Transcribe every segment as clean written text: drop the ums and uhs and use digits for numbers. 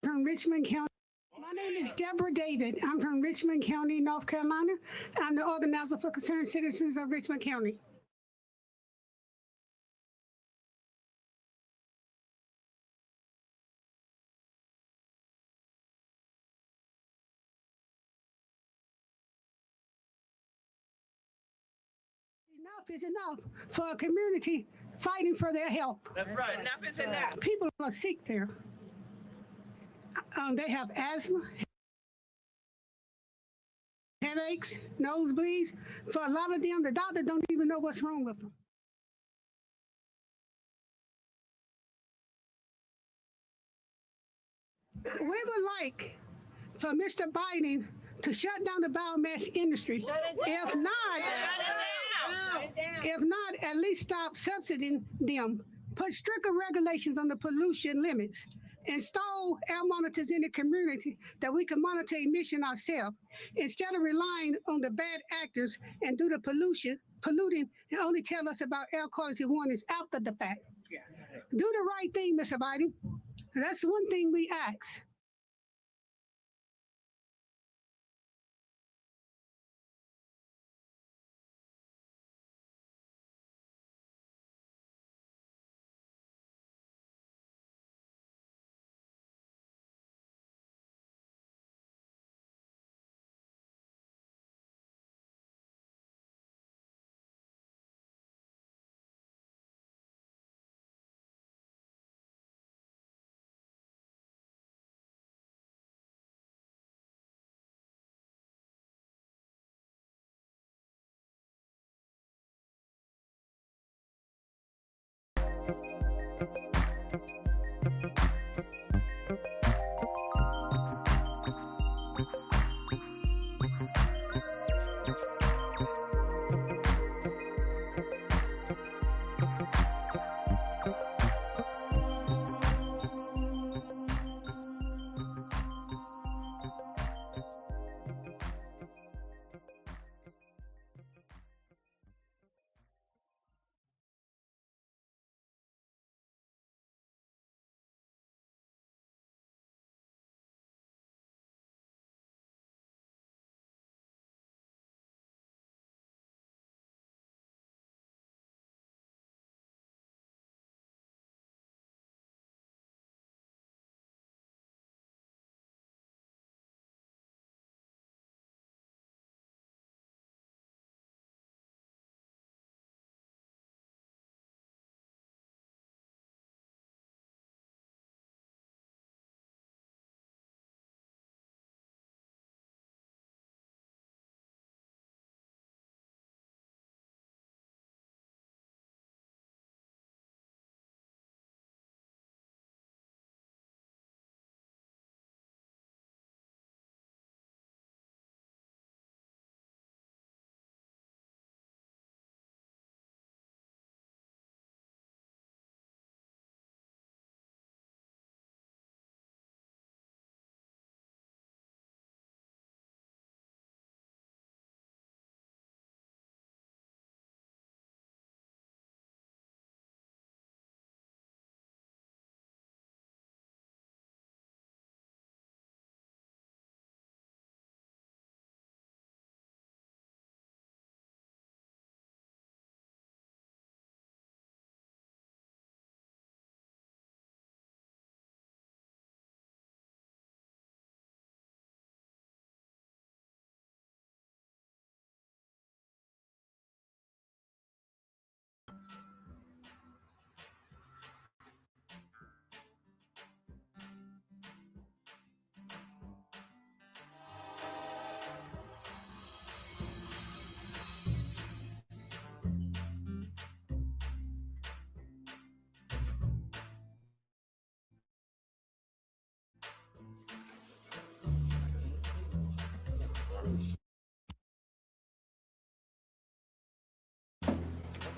From Richmond County. My name is Deborah David. I'm from Richmond County, North Carolina. I'm the organizer for Concerned Citizens of Richmond County. Enough is enough for a community fighting for their health. That's right. Enough is enough. People are sick there. They have asthma, headaches, nosebleeds. For a lot of them, the doctor don't even know what's wrong with them. We would like for Mr. Biden to shut down the biomass industry. If not, at least stop subsidizing them. Put stricter regulations on the pollution limits. Install air monitors in the community that we can monitor emission ourselves instead of relying on the bad actors and do the polluting and only tell us about air quality warnings after the fact. Do the right thing, Mr. Biden. That's one thing we ask.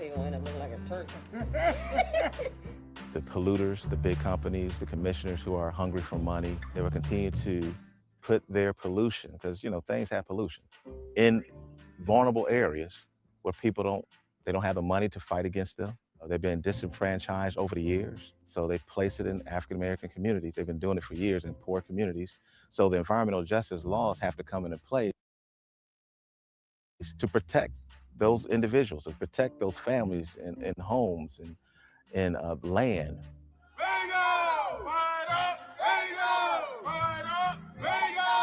people end up looking like a turkey. The polluters, the big companies, the commissioners who are hungry for money, they will continue to put their pollution, because things have pollution, in vulnerable areas where people don't have the money to fight against them. They've been disenfranchised over the years, so they place it in African American communities. They've been doing it for years in poor communities. So the environmental justice laws have to come into place to protect those individuals, to protect those families and homes and land. Bingo! Fired up! Bingo! Fired up! Bingo!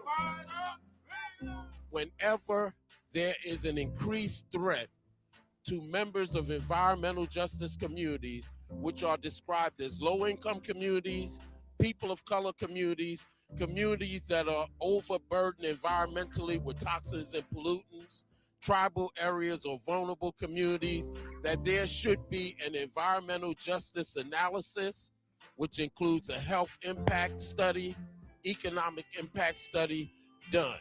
Fired up! Bingo! Whenever there is an increased threat to members of environmental justice communities, which are described as low-income communities, people of color communities, communities that are overburdened environmentally with toxins and pollutants, tribal areas or vulnerable communities, that there should be an environmental justice analysis, which includes a health impact study, economic impact study done.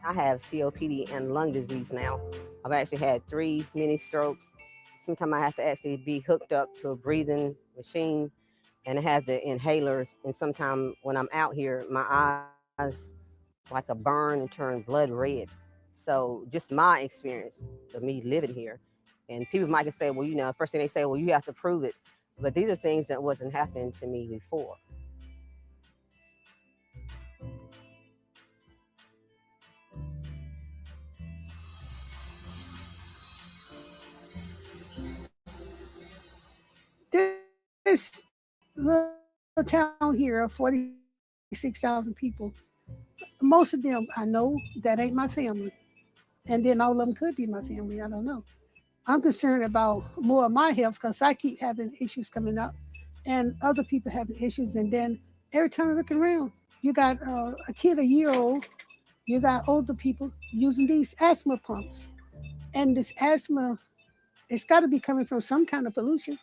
I have COPD and lung disease now. I've actually had 3 mini strokes. Sometimes I have to actually be hooked up to a breathing machine, and I have the inhalers. And sometimes when I'm out here, my eyes like a burn and turn blood red. So just my experience of me living here. And people might say, well, first thing they say, well, you have to prove it. But these are things that wasn't happening to me before. This little town here of 46,000 people, most of them I know that ain't my family. And then all of them could be my family. I don't know. I'm concerned about more of my health because I keep having issues coming up and other people having issues. And then every time I look around, you got a kid a year old, you got older people using these asthma pumps. And this asthma, it's got to be coming from some kind of pollution.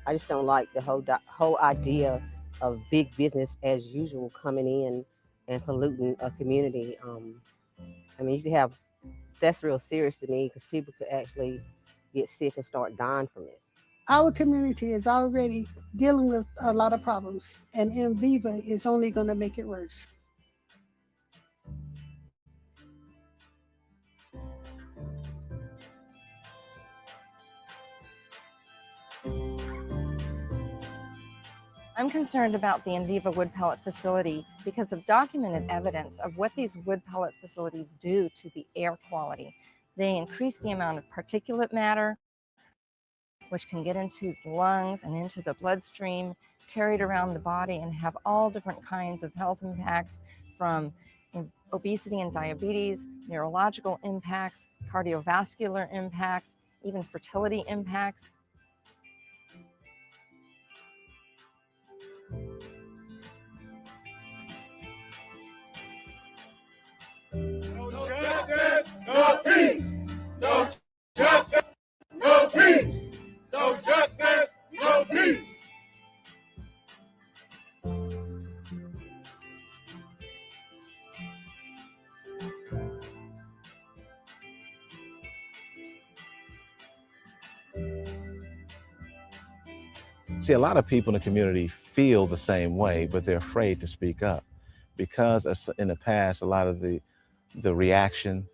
I just don't like the whole idea of big business as usual coming in and polluting a community. I mean, that's real serious to me because people could actually get sick and start dying from this. Our community is already dealing with a lot of problems, and Enviva is only going to make it worse. I'm concerned about the Enviva wood pellet facility because of documented evidence of what these wood pellet facilities do to the air quality. They increase the amount of particulate matter, which can get into the lungs and into the bloodstream, carried around the body, and have all different kinds of health impacts, from obesity and diabetes, neurological impacts, cardiovascular impacts, even fertility impacts. No justice, no peace. No justice, no peace. No justice, no peace. See, a lot of people in the community feel the same way, but they're afraid to speak up because in the past, a lot of the reaction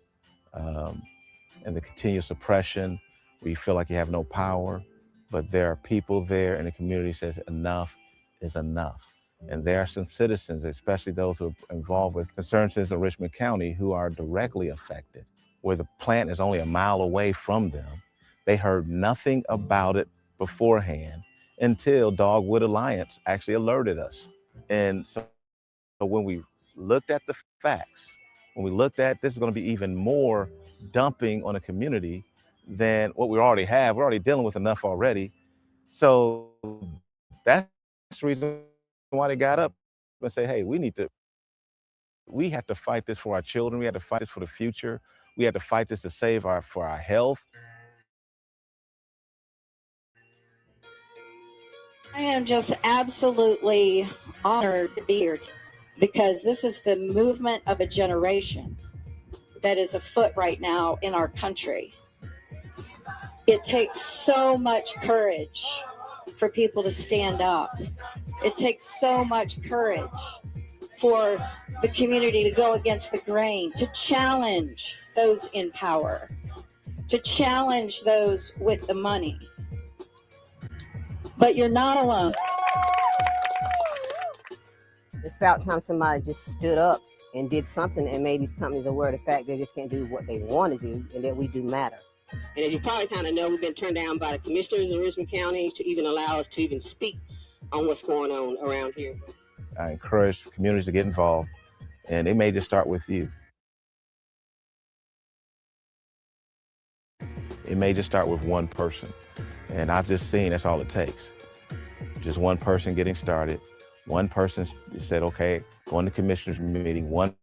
and the continued suppression, where you feel like you have no power, but there are people there in the community that says enough is enough. And there are some citizens, especially those who are involved with concerned citizens in Richmond County, who are directly affected, where the plant is only a mile away from them. They heard nothing about it beforehand until Dogwood Alliance actually alerted us. And so when we looked at the facts, when we looked at this is going to be even more dumping on a community than what we already have. We're already dealing with enough already. So that's the reason why they got up and say, hey, we have to fight this for our children. We have to fight this for the future. We have to fight this to save for our health. I am just absolutely honored to be here because this is the movement of a generation that is afoot right now in our country. It takes so much courage for people to stand up. It takes so much courage for the community to go against the grain, to challenge those in power, to challenge those with the money. But you're not alone. It's about time somebody just stood up and did something and made these companies aware of the fact they just can't do what they want to do and that we do matter. And as you probably kind of know, we've been turned down by the commissioners in Richmond County to even allow us to even speak on what's going on around here. I encourage communities to get involved, and it may just start with you. It may just start with one person. And I've just seen that's all it takes. Just one person getting started. One person said, okay, going to commissioners meeting. One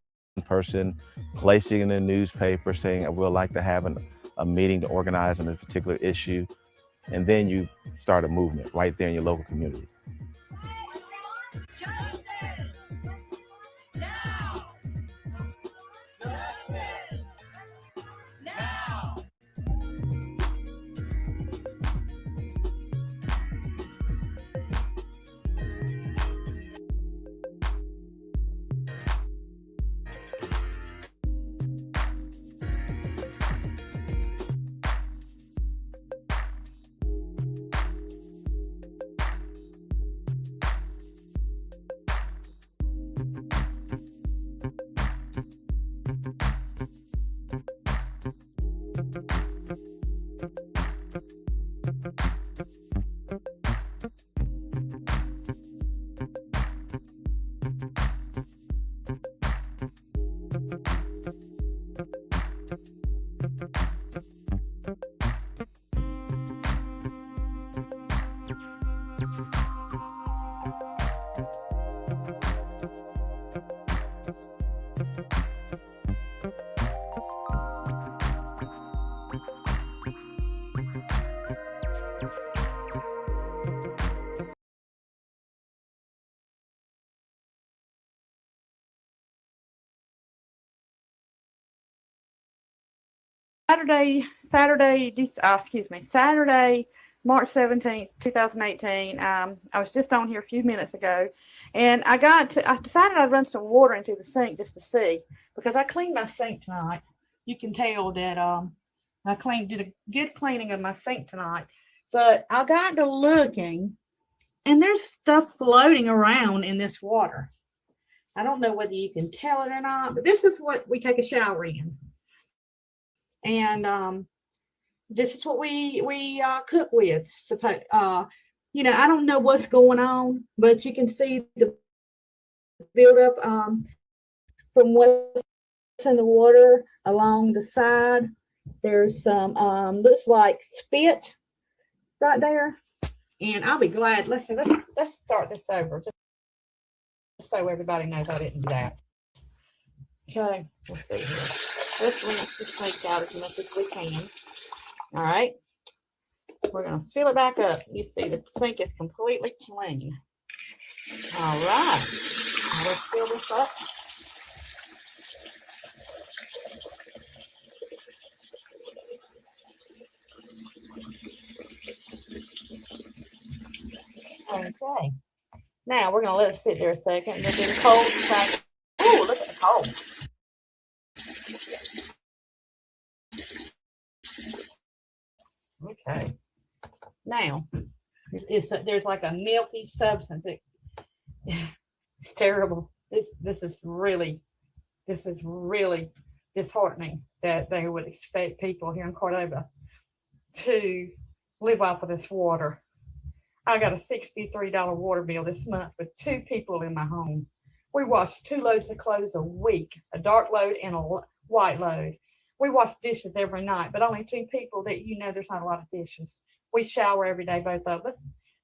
person placing in a newspaper saying, I would like to have a meeting to organize on a particular issue. And then you start a movement right there in your local community. Saturday, March 17th, 2018. I was just on here a few minutes ago, and I decided I'd run some water into the sink just to see, because I cleaned my sink tonight. You can tell that I did a good cleaning of my sink tonight, but I got to looking, and there's stuff floating around in this water. I don't know whether you can tell it or not, but this is what we take a shower in. And this is what we cook with. I don't know what's going on, but you can see the buildup from what's in the water along the side. There's some looks like spit right there, and I'll be glad. Let's start this over just so everybody knows I didn't do that. Okay, let's see here. Let's rinse the sink out as much as we can. All right. We're going to fill it back up. You see the sink is completely clean. All right. Now let's fill this up. Okay. Now we're going to let it sit there a second. And then do the cold side. Ooh, look at the cold. Okay. Now, there's like a milky substance. It's terrible. This is really disheartening that they would expect people here in Cordova to live off of this water. I got a $63 water bill this month with 2 people in my home. We wash 2 loads of clothes a week, a dark load and a white load. we wash dishes every night, but only 2 people that there's not a lot of dishes. We shower every day, both of us,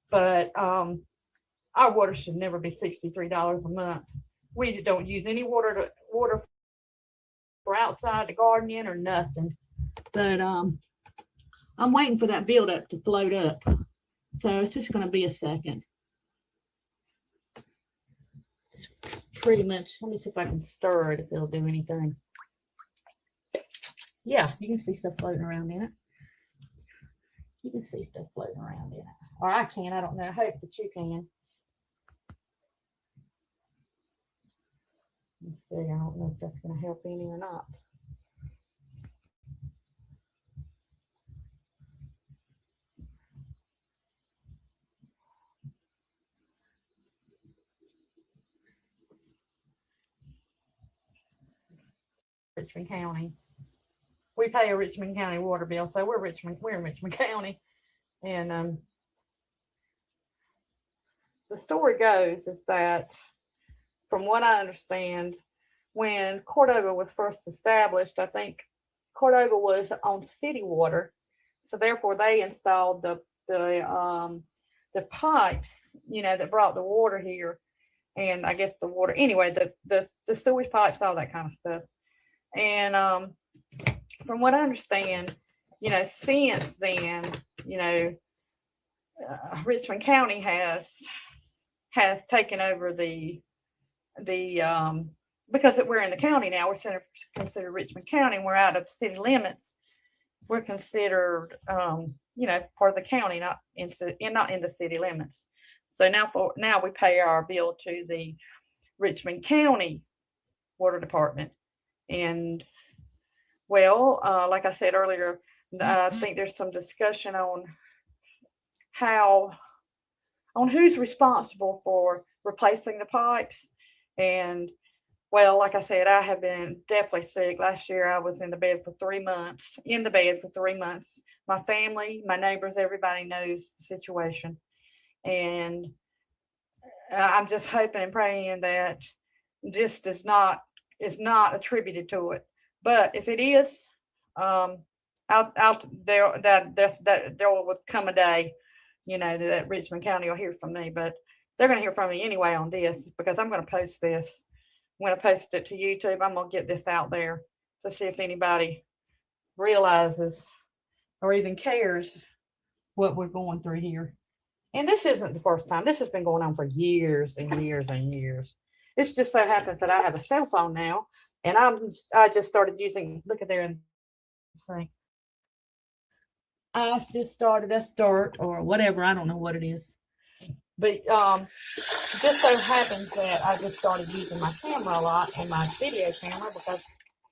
but our water should never be $63 a month. We don't use any water for outside the gardening or nothing. But I'm waiting for that buildup to float up. So it's just going to be a second. It's pretty much, let me see if I can stir it, if it'll do anything. Yeah, you can see stuff floating around in it. You can see stuff floating around in it. Or I can, I don't know. I hope that you can. Let's see, I don't know if that's going to help any or not. Richmond County. We pay a Richmond County water bill, so we're in Richmond County. And the story goes is that, from what I understand, when Cordova was first established, I think Cordova was on city water, so therefore they installed the pipes, that brought the water here, and I guess the water anyway, the sewage pipes, all that kind of stuff. And from what I understand, since then, Richmond County has taken over the because we're in the county now, we're considered Richmond County, and we're out of city limits. We're considered, part of the county, not in the city limits. So now we pay our bill to the Richmond County Water Department. And well, like I said earlier, I think there's some discussion on who's responsible for replacing the pipes. And well, like I said, I have been definitely sick. Last year I was in the bed for 3 months, My family, my neighbors, everybody knows the situation. And I'm just hoping and praying that this is not attributed to it. But if it is, there will come a day, that Richmond County will hear from me. But they're going to hear from me anyway on this, because I'm going to post this. I'm going to post it to YouTube. I'm going to get this out there to see if anybody realizes or even cares what we're going through here. And this isn't the first time. This has been going on for years and years and years. It just so happens that I have a cell phone now, and I just started using, look at there and say, I just started a start or whatever. I don't know what it is. But just so happens that I just started using my camera a lot, and my video camera, because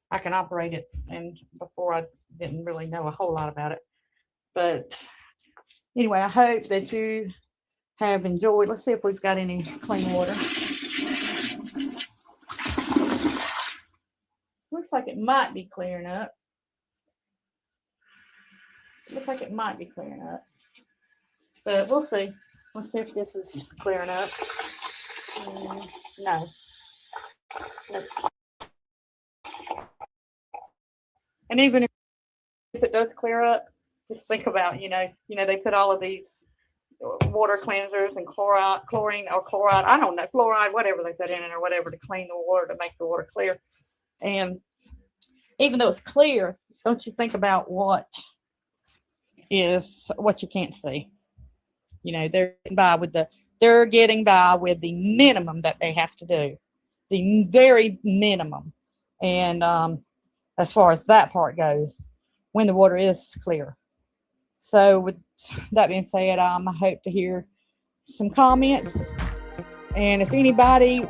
I can operate it. And before I didn't really know a whole lot about it. But anyway, I hope that you have enjoyed. Let's see if we've got any clean water. Looks like it might be clearing up. Looks like it might be clearing up. But we'll see. We'll see if this is clearing up. No. And even if it does clear up, just think about, they put all of these water cleansers and chlorine, I don't know, fluoride, whatever they put in it or whatever to clean the water, to make the water clear. And even though it's clear, don't you think about what you can't see. They're getting by with the minimum that they have to do, the very minimum. And as far as that part goes, when the water is clear. So with that being said, I hope to hear some comments. And if anybody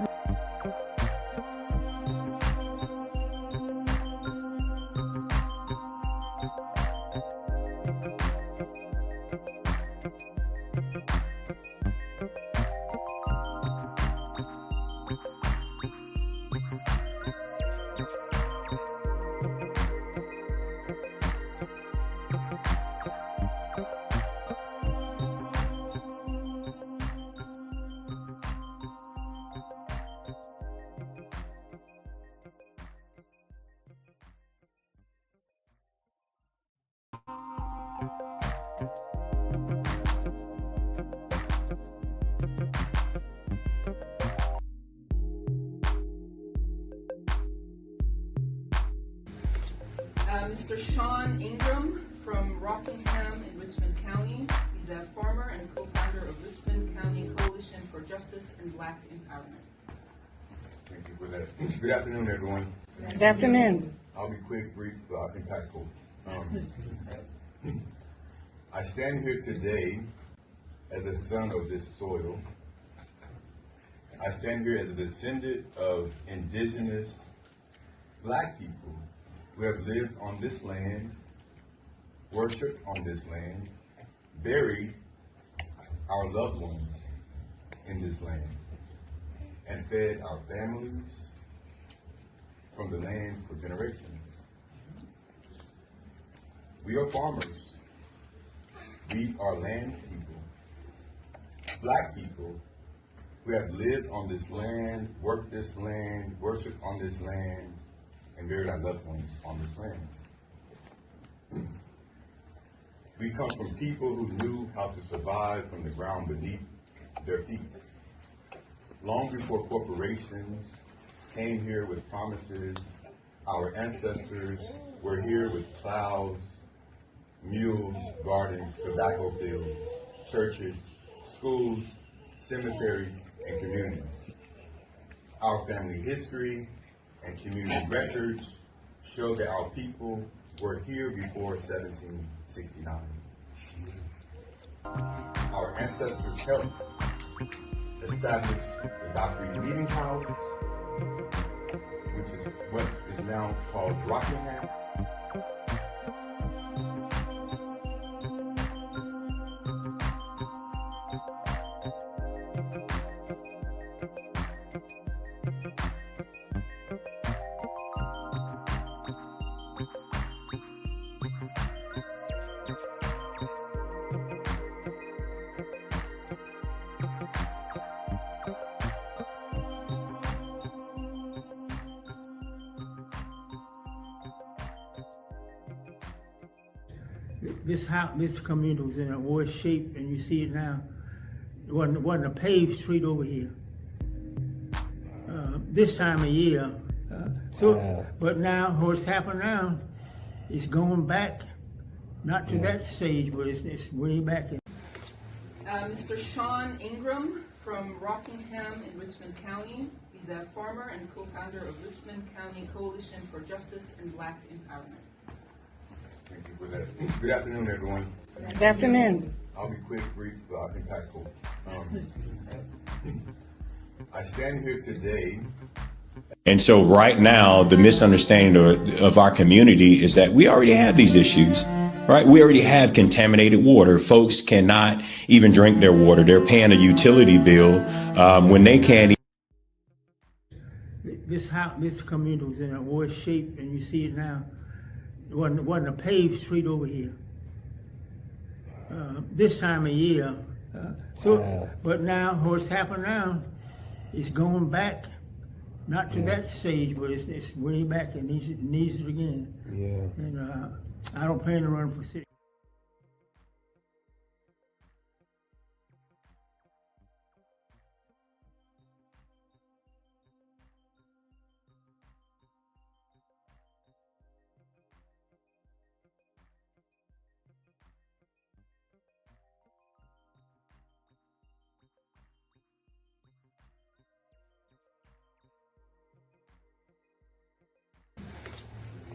Mr. Sean Ingram from Rockingham in Richmond County. He's a farmer and co-founder of Richmond County Coalition for Justice and Black Empowerment. Thank you for that. Good afternoon, everyone. Good afternoon. I'll be quick, brief, impactful. I stand here today as a son of this soil. I stand here as a descendant of indigenous Black people who have lived on this land, worshiped on this land, buried our loved ones in this land, and fed our families from the land for generations. We are farmers. We are land people, Black people who have lived on this land, worked this land, worshiped on this land, and buried our loved ones on this land. We come from people who knew how to survive from the ground beneath their feet. Long before corporations came here with promises, our ancestors were here with plows, mules, gardens, tobacco fields, churches, schools, cemeteries, and communities. Our family history and community records show that our people were here before 1769. Our ancestors helped establish the Dockery Meeting House, which is what is now called Rockingham. This community was in a worse shape, and you see it now. It wasn't a paved street over here. This time of year, but now what's happened now, it's going back, not to that stage, but it's way back. Mr. Sean Ingram from Rockingham in Richmond County. He's a farmer and co-founder of Richmond County Coalition for Justice and Black Empowerment. Thank you for that. Good afternoon, everyone. Good afternoon. I'll be quick, brief, impactful. I stand here today. And so right now, the misunderstanding of our community is that we already have these issues, right? We already have contaminated water. Folks cannot even drink their water. They're paying a utility bill when they can't. This community was in a worse shape, and you see it now. It wasn't a paved street over here. This time of year, but now what's happened now, it's going back, not to that stage, but it's way back. It needs it again. Yeah. And I don't plan to run for city.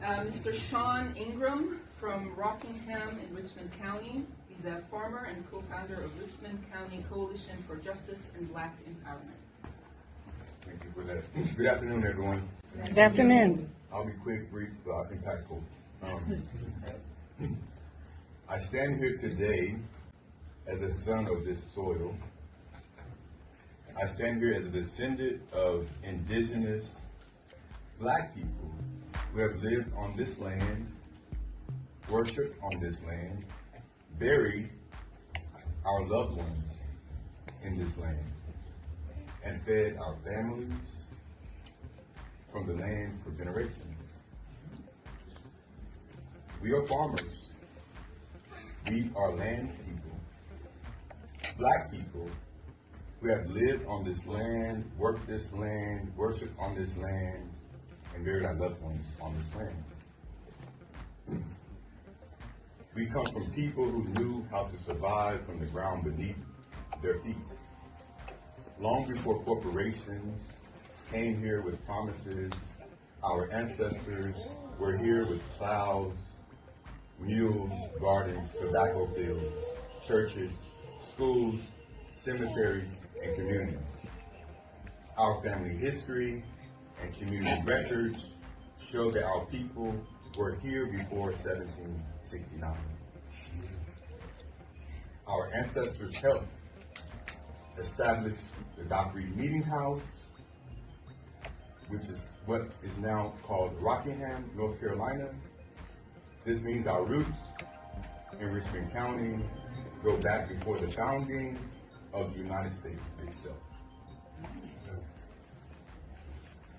Mr. Sean Ingram from Rockingham in Richmond County. He's a farmer and co-founder of Richmond County Coalition for Justice and Black Empowerment. Thank you for that. Good afternoon, everyone. Good afternoon. I'll be quick, brief, impactful. I stand here today as a son of this soil. I stand here as a descendant of indigenous Black people who have lived on this land, worshiped on this land, buried our loved ones in this land, and fed our families from the land for generations. We are farmers. We are land people, Black people who have lived on this land, worked this land, worshiped on this land, and buried our loved ones on this We come from people who knew how to survive from the ground beneath their feet. Long before corporations came here with promises, our ancestors were here with plows, mules, gardens, tobacco fields, churches, schools, cemeteries, and communities. Our family history and community records show that our people were here before 1769. Our ancestors helped establish the Dock Reed Meeting House, which is what is now called Rockingham, North Carolina. This means our roots in Richmond County go back before the founding of the United States itself.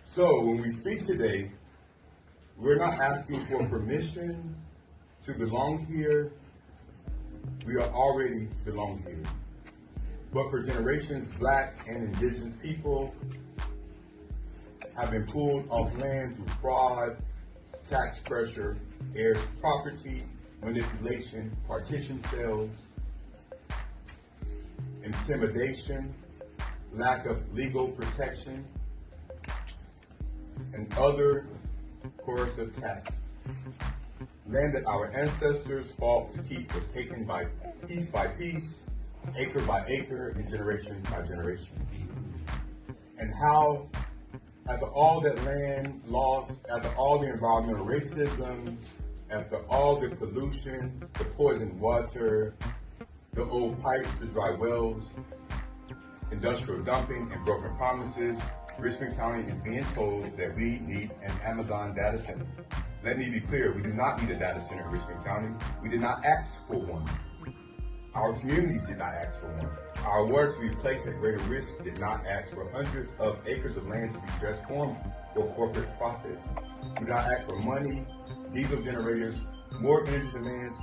So when we speak today, we're not asking for permission to belong here. We are already belong here. But for generations, Black and Indigenous people have been pulled off land through fraud, tax pressure, heirs property, manipulation, partition sales, intimidation, lack of legal protection, and other coercive tax. Land that our ancestors fought to keep was taken by piece, acre by acre, and generation by generation. And how, after all that land lost, after all the environmental racism, after all the pollution, the poisoned water, the old pipes to dry wells, industrial dumping, and broken promises, Richmond County is being told that we need an Amazon data center. Let me be clear, we do not need a data center in Richmond County. We did not ask for one. Our communities did not ask for one. Our water to be placed at greater risk did not ask for hundreds of acres of land to be transformed for corporate profit. We did not ask for money, diesel generators, more energy demands,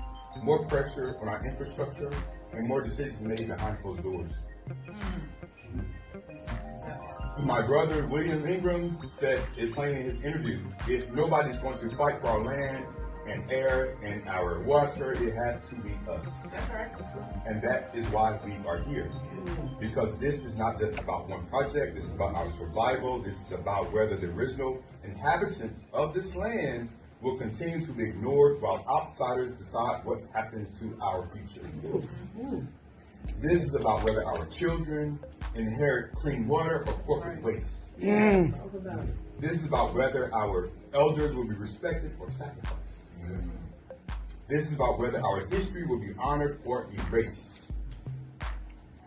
more pressure on our infrastructure, and more decisions made behind closed doors. My brother, William Ingram, said it plain in his interview, if nobody's going to fight for our land and air and our water, it has to be us. And that is why we are here. Because this is not just about one project, this is about our survival, this is about whether the original inhabitants of this land will continue to be ignored while outsiders decide what happens to our future. This is about whether our children inherit clean water or corporate waste. This is about whether our elders will be respected or sacrificed. This is about whether our history will be honored or erased.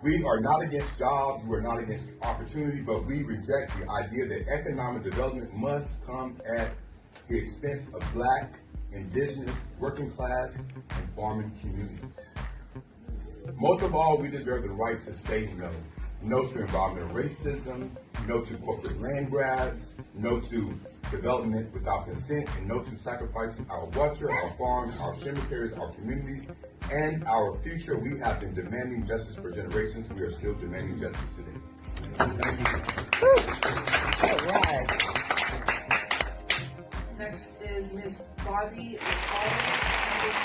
We are not against jobs, we are not against opportunity, but we reject the idea that economic development must come at the expense of Black, Indigenous, working class, and farming communities. Most of all, we deserve the right to say no. No to environmental racism, no to corporate land grabs, no to development without consent, and no to sacrificing our water, our farms, our cemeteries, our communities, and our future. We have been demanding justice for generations. We are still demanding justice today. Thank you. All right. Next is Ms. Bobby McCall.